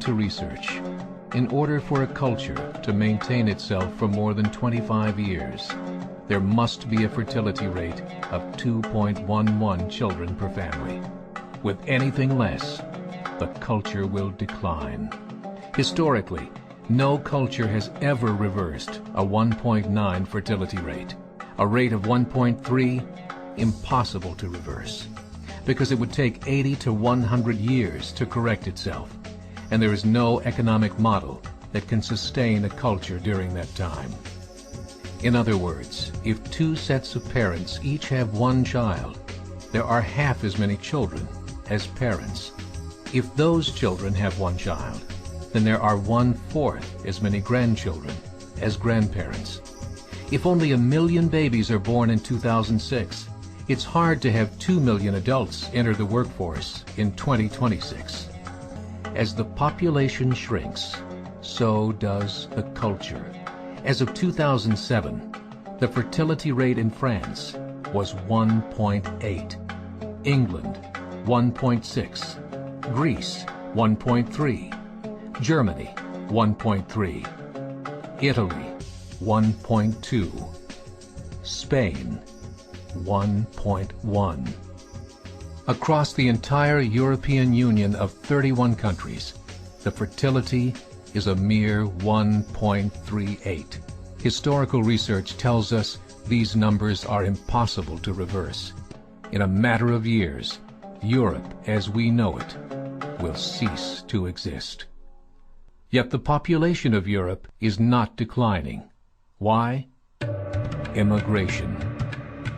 to research. In order for a culture to maintain itself for more than 25 years, there must be a fertility rate of 2.11 children per family. With anything less, the culture will decline. Historically, no culture has ever reversed a 1.9 fertility rate. A rate of 1.3, impossible to reverse, because it would take 80 to 100 years to correct itself, and there is no economic model that can sustain a culture during that time. In other words, if two sets of parents each have one child, there are half as many children as parents. If those children have one child, then there are 1/4 as many grandchildren as grandparents. If only 1 million babies are born in 2006, it's hard to have 2 million adults enter the workforce in 2026. As the population shrinks, so does the culture. As of 2007, the fertility rate in France was 1.8, England 1.6, Greece 1.3, Germany 1.3, Italy 1.2, Spain 1.1. Across the entire European Union of 31 countries, the fertility is a mere 1.38. Historical research tells us these numbers are impossible to reverse. In a matter of years, Europe as we know it will cease to exist. Yet the population of Europe is not declining. Why? Immigration.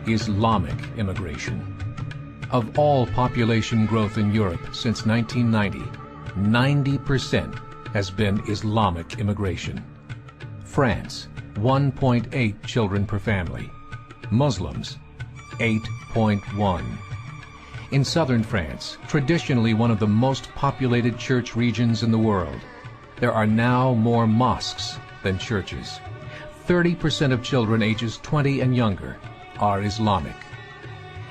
Islamic immigration. Of all population growth in Europe since 1990, 90% has been Islamic immigration. France, 1.8 children per family. Muslims, 8.1. In southern France, traditionally one of the most populated church regions in the world, there are now more mosques than churches. 30% of children ages 20 and younger are Islamic.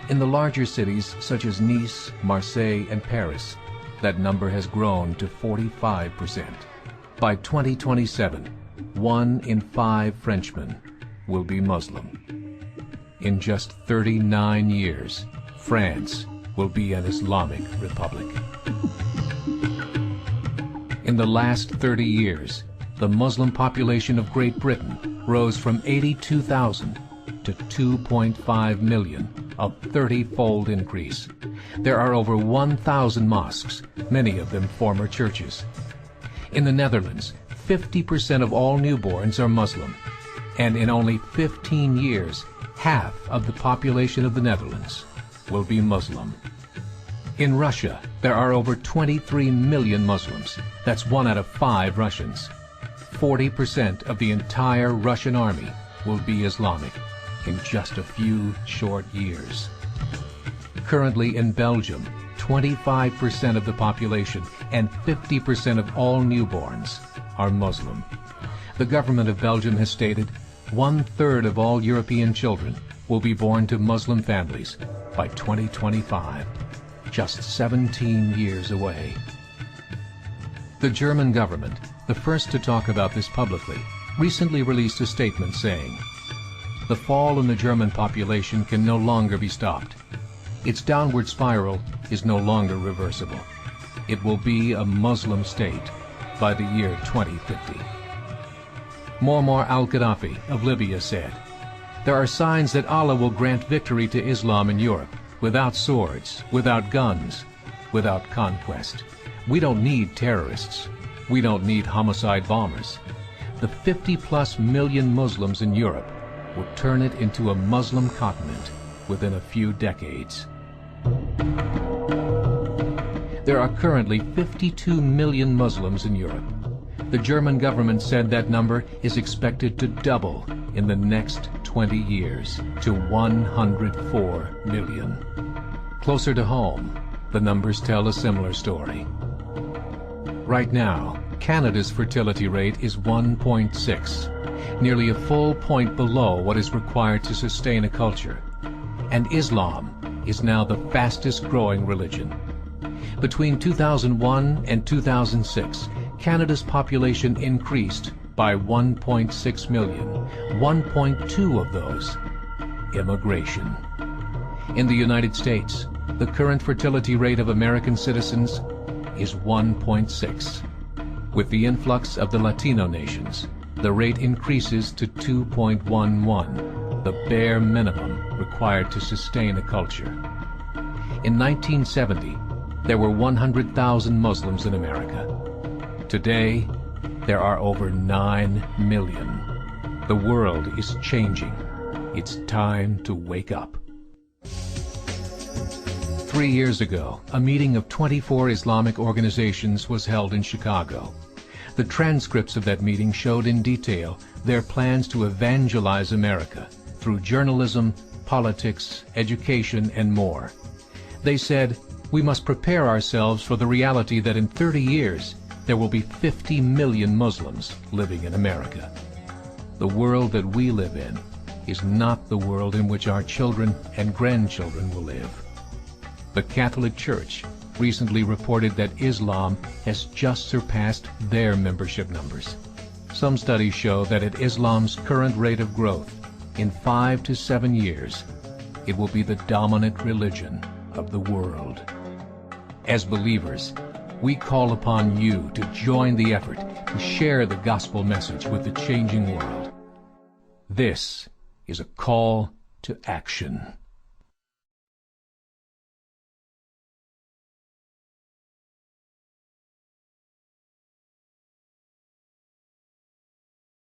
In the larger cities such as Nice, Marseille, and Paris, that number has grown to 45%. By 2027, 1 in 5 Frenchmen will be Muslim. In just 39 years, France will be an Islamic republic. In the last 30 years, the Muslim population of Great Britain rose from 82,000 to 2.5 million, a 30-fold increase. There are over 1,000 mosques, many of them former churches. In the Netherlands, 50% of all newborns are Muslim, and in only 15 years, half of the population of the Netherlands will be Muslim. In Russia, there are over 23 million Muslims. That's 1 out of 5 Russians. 40% of the entire Russian army will be Islamic in just a few short years. Currently in Belgium, 25% of the population and 50% of all newborns are Muslim. The government of Belgium has stated 1/3 of all European children will be born to Muslim families by 2025, just 17 years away. The German government, the first to talk about this publicly, recently released a statement saying, "The fall in the German population can no longer be stopped. Its downward spiral is no longer reversible. It will be a Muslim state by the year 2050. Muammar al-Gaddafi of Libya said, "There are signs that Allah will grant victory to Islam in Europe, without swords, without guns, without conquest. We don't need terrorists. We don't need homicide bombers. The 50+ million Muslims in Europe will turn it into a Muslim continent within a few decades." There are currently 52 million Muslims in Europe. The German government said that number is expected to double in the next 20 years to 104 million. Closer to home, the numbers tell a similar story. Right now, Canada's fertility rate is 1.6, nearly a full point below what is required to sustain a culture. And Islam is now the fastest growing religion. Between 2001 and 2006, Canada's population increased by 1.6 million, 1.2 of those immigration. In the United States, the current fertility rate of American citizens is 1.6. With the influx of the Latino nations, the rate increases to 2.11, the bare minimum required to sustain a culture. In 1970, there were 100,000 Muslims in America. Today, there are over 9 million. The world is changing. It's time to wake up. 3 years ago, a meeting of 24 Islamic organizations was held in Chicago. The transcripts of that meeting showed in detail their plans to evangelize America through journalism, politics, education, and more. They said, we must prepare ourselves for the reality that in 30 years, there will be 50 million Muslims living in America. The world that we live in is not the world in which our children and grandchildren will live. The Catholic Church recently reported that Islam has just surpassed their membership numbers. Some studies show that at Islam's current rate of growth, in 5 to 7 years, it will be the dominant religion of the world. As believers, we call upon you to join the effort to share the gospel message with the changing world. This is a call to action.